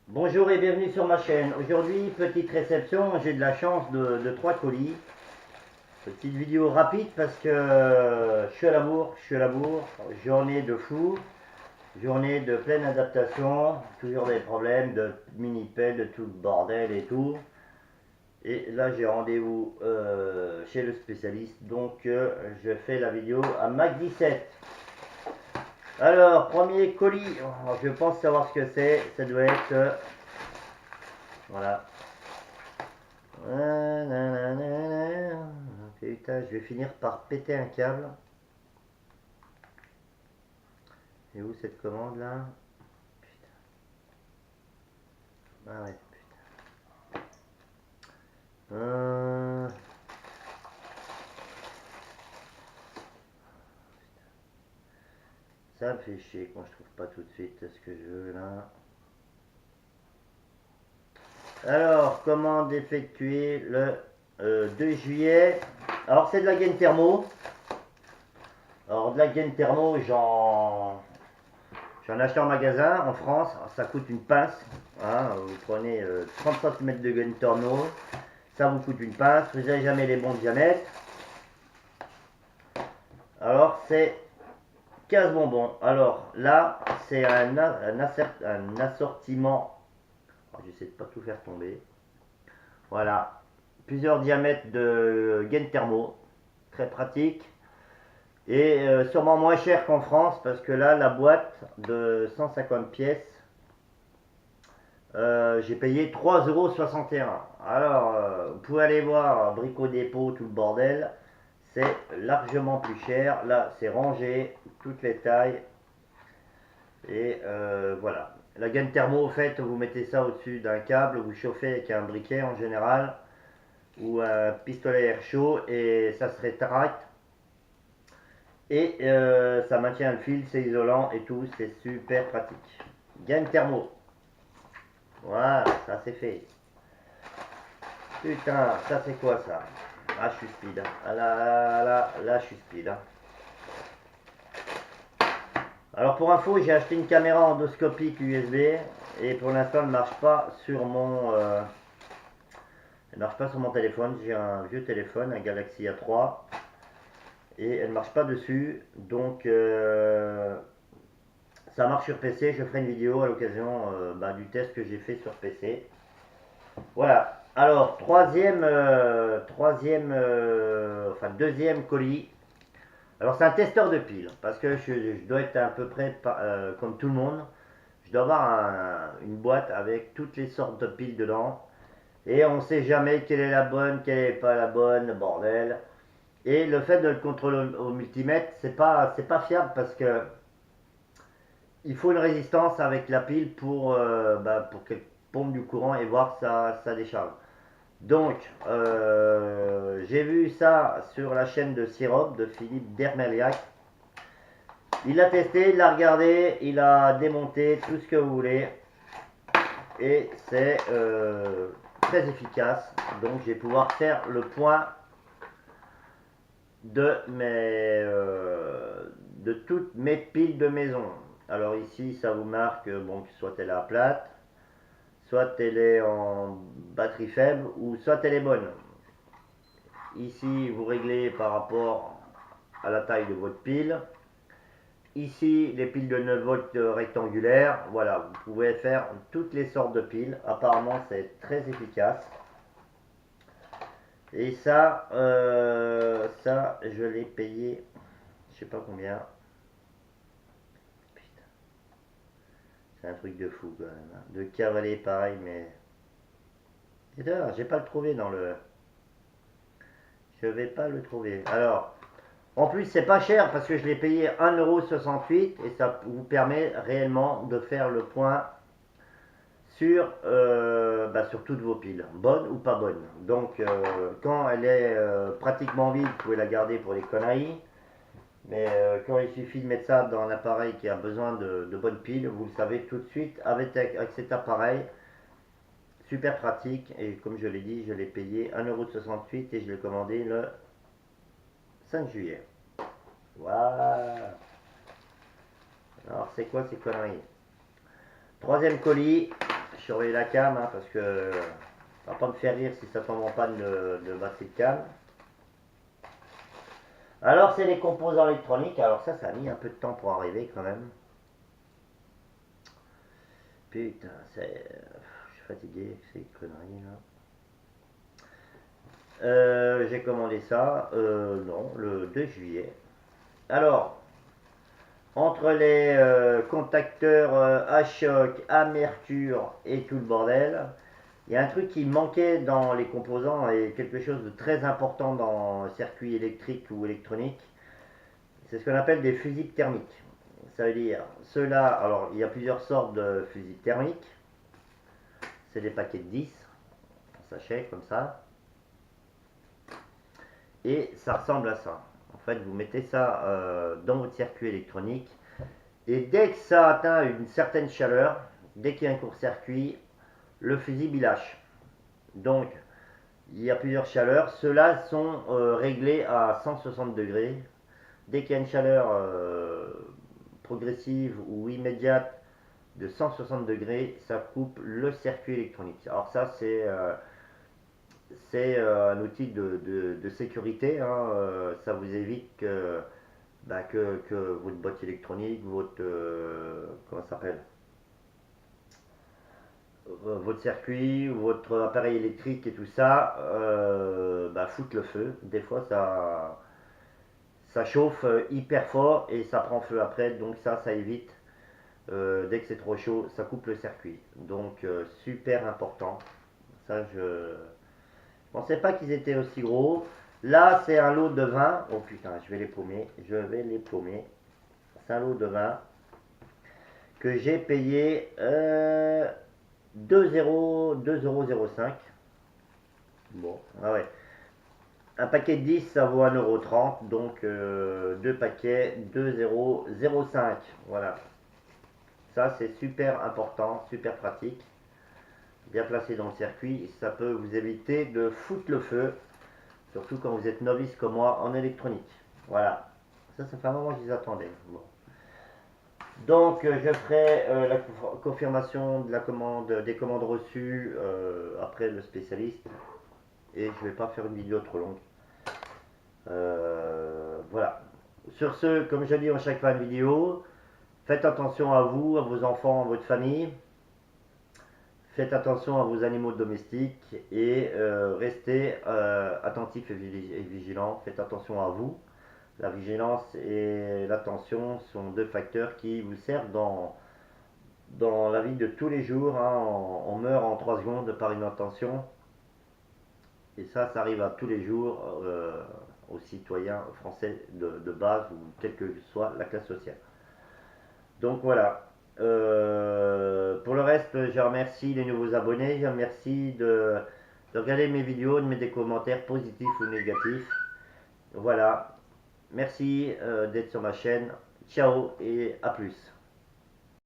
Bonjour et bienvenue sur ma chaîne. Aujourd'hui, petite réception, j'ai de la chance de 3 colis. Petite vidéo rapide parce que je suis à la bourre, journée de fou, journée de pleine adaptation, toujours des problèmes de mini-pelle, de tout le bordel et tout. Et là, j'ai rendez-vous chez le spécialiste, donc je fais la vidéo à Mac 17. Alors, premier colis, je pense savoir ce que c'est, ça doit être... voilà. Putain, je vais finir par péter un câble. Et où cette commande là? Putain. Ah ouais, putain. Ça me fait chier quand je trouve pas tout de suite ce que je veux là. Alors, commande effectuée le 2 juillet. Alors, c'est de la gaine thermo. Alors, de la gaine thermo, j'en ai acheté en magasin en France. Alors, ça coûte une pince. Hein, vous prenez 30 cm de gaine thermo. Ça vous coûte une pince. Vous n'avez jamais les bons diamètres. Alors, c'est 15 bonbons. Alors, là, c'est un assortiment. Alors, j'essaie de pas tout faire tomber. Voilà. Plusieurs diamètres de gaine thermo. Très pratique. Et sûrement moins cher qu'en France parce que là, la boîte de 150 pièces, j'ai payé 3,61 €. Alors, vous pouvez aller voir Brico Dépôt, tout le bordel. C'est largement plus cher. Là, c'est rangé, toutes les tailles. Et voilà. La gaine thermo, au fait, vous mettez ça au-dessus d'un câble, vous chauffez avec un briquet en général, ou un pistolet air chaud, et ça se rétracte. Et ça maintient le fil, c'est isolant et tout, c'est super pratique. Gaine thermo. Voilà, ça c'est fait. Putain, ça c'est quoi ça? Ah, je suis speed. Ah, là, je suis speed. Alors pour info, j'ai acheté une caméra endoscopique USB et pour l'instant elle ne marche pas sur mon elle marche pas sur mon téléphone. J'ai un vieux téléphone, un Galaxy A3 et elle ne marche pas dessus. Donc ça marche sur PC. Je ferai une vidéo à l'occasion du test que j'ai fait sur PC. Voilà. Alors deuxième colis. Alors c'est un testeur de piles parce que je dois être à peu près comme tout le monde. Je dois avoir une boîte avec toutes les sortes de piles dedans. Et on ne sait jamais quelle est la bonne, quelle n'est pas la bonne, bordel. Et le fait de le contrôler au multimètre, c'est pas fiable parce que il faut une résistance avec la pile pour qu'elle pompe du courant et voir sa décharge. Donc, j'ai vu ça sur la chaîne de Sirop de Philippe Dermeliac. Il l'a testé, il l'a regardé, il a démonté tout ce que vous voulez. Et c'est très efficace. Donc, je vais pouvoir faire le point de toutes mes piles de maison. Alors ici, ça vous marque, bon, soit elle est plate, soit elle est en batterie faible, ou soit elle est bonne. Ici, vous réglez par rapport à la taille de votre pile. Ici, les piles de 9 volts rectangulaires. Voilà, vous pouvez faire toutes les sortes de piles. Apparemment, c'est très efficace. Et ça, je l'ai payé, je sais pas combien. Putain, c'est un truc de fou quand même, hein. De cavaler pareil, mais... Et d'ailleurs, j'ai pas le trouvé dans le... Je vais pas le trouver. Alors, en plus, c'est pas cher parce que je l'ai payé 1,68 € et ça vous permet réellement de faire le point sur toutes vos piles, bonnes ou pas bonnes. Donc, quand elle est pratiquement vide, vous pouvez la garder pour les conneries. Mais quand il suffit de mettre ça dans un appareil qui a besoin de bonnes piles, vous le savez tout de suite avec cet appareil. Super pratique. Et comme je l'ai dit, je l'ai payé 1,68 € et je l'ai commandé le 5 juillet. Voilà. Alors c'est quoi ces conneries? Troisième colis. surveille la cam, hein, parce que ça va pas me faire rire si ça tombe en panne de batterie de cam. Alors c'est les composants électroniques, alors ça a mis un peu de temps pour arriver quand même. Putain, je suis fatigué avec ces conneries là. J'ai commandé ça, non, le 2 juillet. Alors, entre les contacteurs à choc, à mercure et tout le bordel, il y a un truc qui manquait dans les composants et quelque chose de très important dans le circuit électrique ou électronique. C'est ce qu'on appelle des fusibles thermiques. Ça veut dire, ceux-là, alors il y a plusieurs sortes de fusibles thermiques. C'est des paquets de 10, en sachet comme ça. Et ça ressemble à ça. En fait, vous mettez ça dans votre circuit électronique. Et dès que ça atteint une certaine chaleur, dès qu'il y a un court-circuit, le fusible il lâche. Donc, il y a plusieurs chaleurs. Ceux-là sont réglés à 160 degrés. Dès qu'il y a une chaleur progressive ou immédiate de 160 degrés, ça coupe le circuit électronique. Alors ça, c'est un outil de sécurité, hein. Ça vous évite que votre boîte électronique, votre comment ça s'appelle, votre circuit, votre appareil électrique et tout ça, foutent le feu. Des fois, ça chauffe hyper fort et ça prend feu après. Donc ça évite. Dès que c'est trop chaud, ça coupe le circuit. Donc super important. Ça, je pensais pas qu'ils étaient aussi gros. Là, c'est un lot de 20. Oh putain, je vais les paumer. Je vais les paumer. C'est un lot de 20 que j'ai payé 2,05 €. Bon, ah ouais. Un paquet de 10, ça vaut 1,30 €. Donc, deux paquets, 2,05 €. Voilà. Ça, c'est super important, super pratique. Bien placé dans le circuit. Ça peut vous éviter de foutre le feu. Surtout quand vous êtes novice comme moi en électronique. Voilà. Ça fait un moment que je les attendais. Bon. Donc je ferai la confirmation de la commande, des commandes reçues après le spécialiste. Et je ne vais pas faire une vidéo trop longue. Voilà. Sur ce, comme je dis en chaque fin de vidéo, faites attention à vous, à vos enfants, à votre famille. Faites attention à vos animaux domestiques et restez attentifs et vigilants. Faites attention à vous. La vigilance et l'attention sont deux facteurs qui vous servent dans la vie de tous les jours. Hein. On meurt en 3 secondes par une intention. Et ça arrive à tous les jours aux citoyens français de base ou quelle que soit la classe sociale. Donc voilà. Pour le reste, je remercie les nouveaux abonnés. Je remercie de regarder mes vidéos, de mettre des commentaires positifs ou négatifs. Voilà. Merci d'être sur ma chaîne. Ciao et à plus.